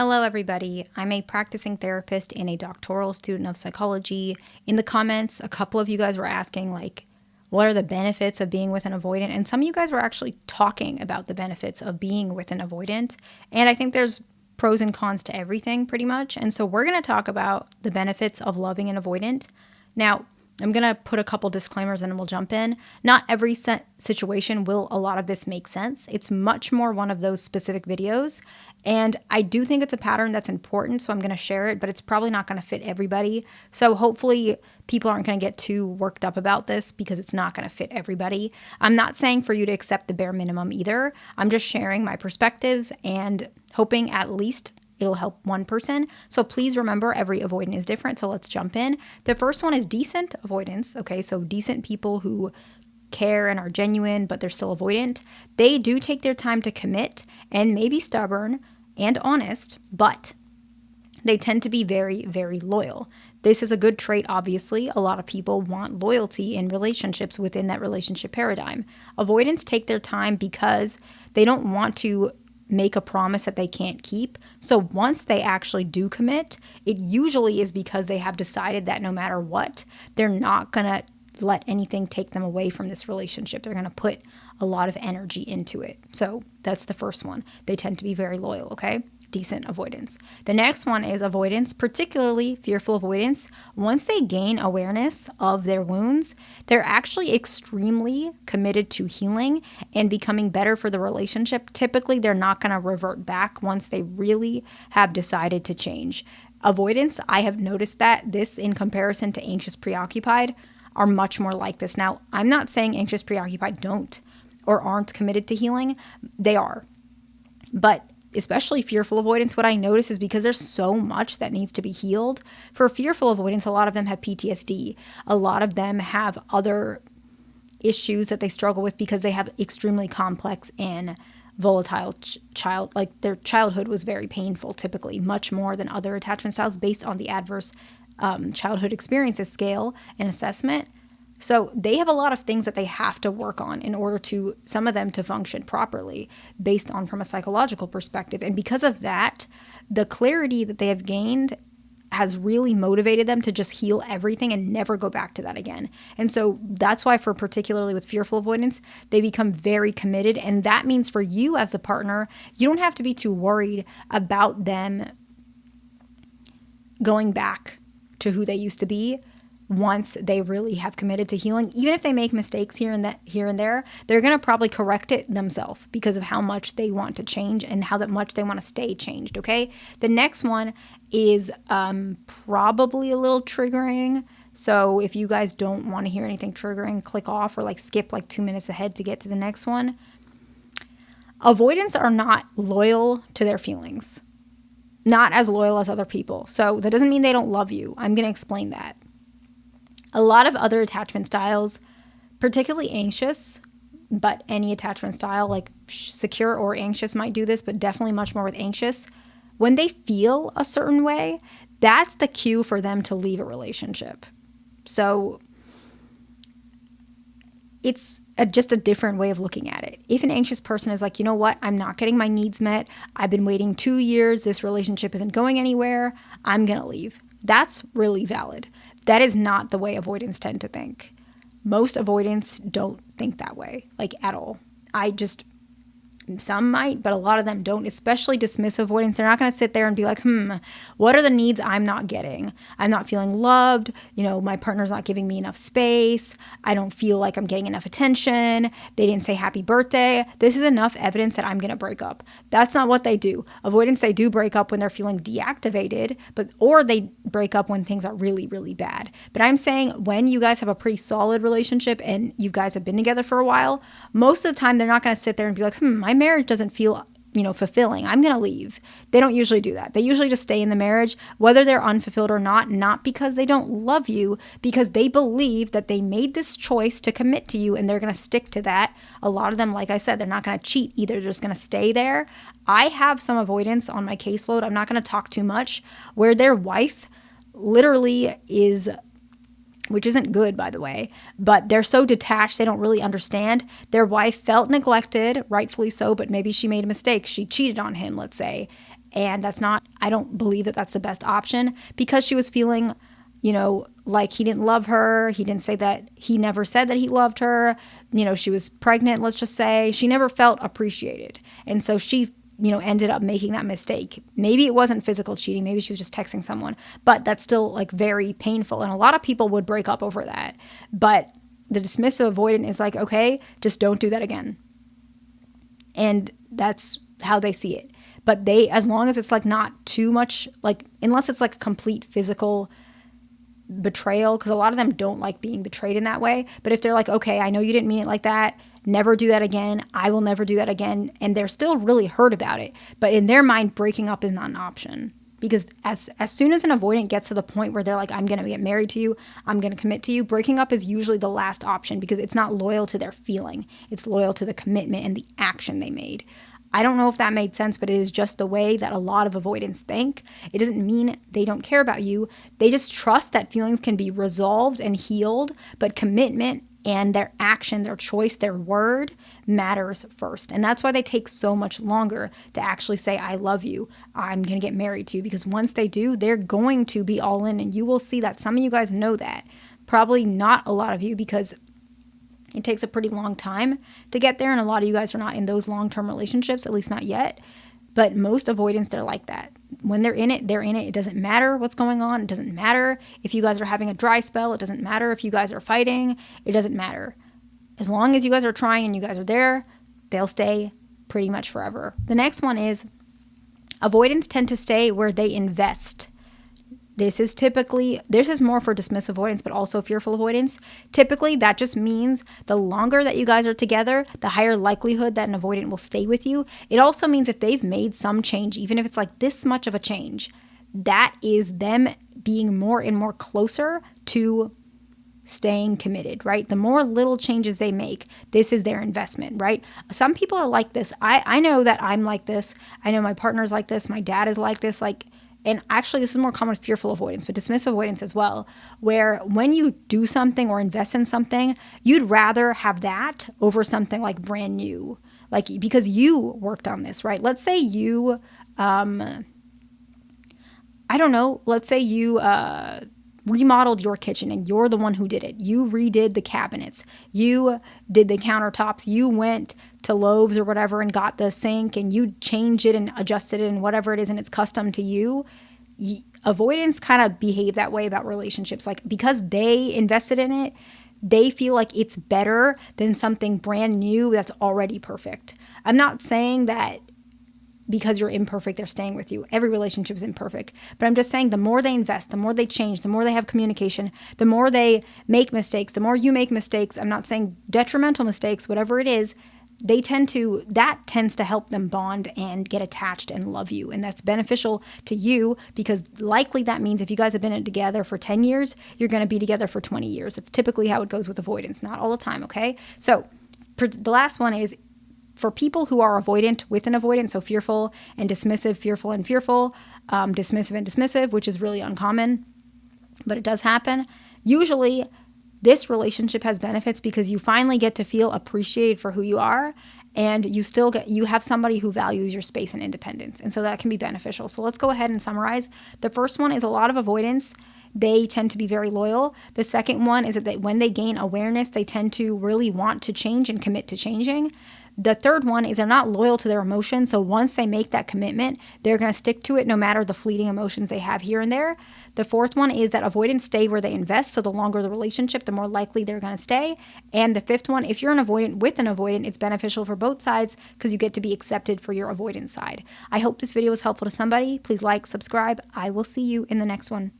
Hello, everybody. I'm a practicing therapist and a doctoral student of psychology. In the comments, a couple of you guys were asking, what are the benefits of being with an avoidant? And some of you guys were actually talking about the benefits of being with an avoidant. And I think there's pros and cons to everything, pretty much. And so we're going to talk about the benefits of loving an avoidant. Now, I'm going to put a couple disclaimers and then we'll jump in. Not every situation will a lot of this make sense. It's much more one of those specific videos. And I do think it's a pattern that's important, so I'm going to share it, but it's probably not going to fit everybody. So hopefully people aren't going to get too worked up about this because it's not going to fit everybody. I'm not saying for you to accept the bare minimum either. I'm just sharing my perspectives and hoping at least it'll help one person. So please remember, every avoidant is different. So let's jump in. The first one is decent avoidance. Okay, so decent people who care and are genuine, but they're still avoidant. They do take their time to commit and may be stubborn and honest, but they tend to be very, very loyal. This is a good trait, obviously. A lot of people want loyalty in relationships within that relationship paradigm. Avoidants take their time because they don't want to make a promise that they can't keep. So once they actually do commit, it usually is because they have decided that no matter what, they're not going to let anything take them away from this relationship. They're going to put a lot of energy into it. So that's the first one. They tend to be very loyal, okay? Decent avoidance. The next one is avoidance, particularly fearful avoidance. Once they gain awareness of their wounds, they're actually extremely committed to healing and becoming better for the relationship. Typically, they're not going to revert back once they really have decided to change. Avoidance, I have noticed that this, in comparison to anxious preoccupied, are much more like this. Now, I'm not saying anxious preoccupied don't or aren't committed to healing. They are. But especially fearful avoidance, what I notice is because there's so much that needs to be healed. For fearful avoidance, a lot of them have PTSD. A lot of them have other issues that they struggle with because they have extremely complex and volatile child. Like their childhood was very painful, typically, much more than other attachment styles based on the adverse childhood experiences scale and assessment. So they have a lot of things that they have to work on in order to, some of them, to function properly based on from a psychological perspective. And because of that, the clarity that they have gained has really motivated them to just heal everything and never go back to that again. And so that's why, for particularly with fearful avoidance, they become very committed. And that means for you as a partner, you don't have to be too worried about them going back to who they used to be once they really have committed to healing. Even if they make mistakes here and there, they're going to probably correct it themselves because of how much they want to change and how that much they want to stay changed, okay? The next one is probably a little triggering. So if you guys don't want to hear anything triggering, click off or skip 2 minutes ahead to get to the next one. Avoidants are not loyal to their feelings. Not as loyal as other people. So that doesn't mean they don't love you. I'm going to explain that. A lot of other attachment styles, particularly anxious, but any attachment style like secure or anxious might do this, but definitely much more with anxious. When they feel a certain way, that's the cue for them to leave a relationship. So it's just a different way of looking at it. If an anxious person is like, you know what, I'm not getting my needs met. I've been waiting 2 years. This relationship isn't going anywhere. I'm going to leave. That's really valid. That is not the way avoidants tend to think. Most avoidants don't think that way, at all. Some might, but a lot of them don't, especially dismissive avoidants. They're not going to sit there and be like, what are the needs I'm not getting? I'm not feeling loved. My partner's not giving me enough space. I don't feel like I'm getting enough attention. They didn't say happy birthday. This is enough evidence that I'm going to break up. That's not what they do. Avoidants, they do break up when they're feeling deactivated, or they break up when things are really, really bad. But I'm saying when you guys have a pretty solid relationship and you guys have been together for a while, most of the time they're not going to sit there and be like, my marriage doesn't feel fulfilling. I'm going to leave. They don't usually do that. They usually just stay in the marriage, whether they're unfulfilled or not because they don't love you, because they believe that they made this choice to commit to you and they're going to stick to that. A lot of them, like I said, they're not going to cheat either. They're just going to stay there. I have some avoidants on my caseload. I'm not going to talk too much, where their wife literally is, which isn't good, by the way, but they're so detached, they don't really understand. Their wife felt neglected, rightfully so, but maybe she made a mistake. She cheated on him, let's say, And I don't believe that that's the best option, because she was feeling, like he didn't love her. He didn't say that, he never said that he loved her. She was pregnant, let's just say. She never felt appreciated. And so she, ended up making that mistake. Maybe it wasn't physical cheating. Maybe she was just texting someone, but that's still like very painful. And a lot of people would break up over that. But the dismissive avoidant is like, okay, just don't do that again. And that's how they see it. But as long as it's like not too much, like unless it's like a complete physical betrayal, because a lot of them don't like being betrayed in that way. But if they're like, okay, I know you didn't mean it like that, never do that again, I will never do that again, and they're still really hurt about it, but in their mind, breaking up is not an option. Because as soon as an avoidant gets to the point where they're like, I'm going to get married to you, I'm going to commit to you, breaking up is usually the last option, because it's not loyal to their feeling. It's loyal to the commitment and the action they made. I don't know if that made sense, but it is just the way that a lot of avoidants think. It doesn't mean they don't care about you. They just trust that feelings can be resolved and healed, but commitment and their action, their choice, their word matters first. And that's why they take so much longer to actually say, I love you, I'm going to get married to you, because once they do, they're going to be all in. And you will see that. Some of you guys know that. Probably not a lot of you, because it takes a pretty long time to get there. And a lot of you guys are not in those long-term relationships, at least not yet. But most avoidants, they're like that. When they're in it, they're in it. It doesn't matter what's going on. It doesn't matter if you guys are having a dry spell. It doesn't matter if you guys are fighting. It doesn't matter. As long as you guys are trying and you guys are there, they'll stay pretty much forever. The next one is avoidants tend to stay where they invest. This is more for dismissive avoidance, but also fearful avoidance. Typically, that just means the longer that you guys are together, the higher likelihood that an avoidant will stay with you. It also means if they've made some change, even if it's like this much of a change, that is them being more and more closer to staying committed, right? The more little changes they make, this is their investment, right? Some people are like this. I know that I'm like this. I know my partner's like this. My dad is like this. And actually, this is more common with fearful avoidance, but dismissive avoidance as well, where when you do something or invest in something, you'd rather have that over something like brand new, like because you worked on this, right? Let's say you, let's say you remodeled your kitchen and you're the one who did it. You redid the cabinets. You did the countertops. You went to Lowe's or whatever and got the sink and you changed it and adjusted it and whatever it is and it's custom to you. Avoidants kind of behave that way about relationships. Like because they invested in it, they feel like it's better than something brand new that's already perfect. I'm not saying that because you're imperfect, they're staying with you. Every relationship is imperfect. But I'm just saying the more they invest, the more they change, the more they have communication, the more they make mistakes, the more you make mistakes. I'm not saying detrimental mistakes, whatever it is, that tends to help them bond and get attached and love you. And that's beneficial to you because likely that means if you guys have been together for 10 years, you're going to be together for 20 years. That's typically how it goes with avoidance. Not all the time, okay? So the last one is, for people who are avoidant with an avoidant, so fearful and dismissive, fearful and fearful, dismissive and dismissive, which is really uncommon, but it does happen. Usually, this relationship has benefits because you finally get to feel appreciated for who you are, and you have somebody who values your space and independence, and so that can be beneficial. So let's go ahead and summarize. The first one is a lot of avoidance. They tend to be very loyal. The second one is that when they gain awareness, they tend to really want to change and commit to changing. The third one is they're not loyal to their emotions. So once they make that commitment, they're going to stick to it no matter the fleeting emotions they have here and there. The fourth one is that avoidants stay where they invest. So the longer the relationship, the more likely they're going to stay. And the fifth one, if you're an avoidant with an avoidant, it's beneficial for both sides because you get to be accepted for your avoidance side. I hope this video was helpful to somebody. Please like, subscribe. I will see you in the next one.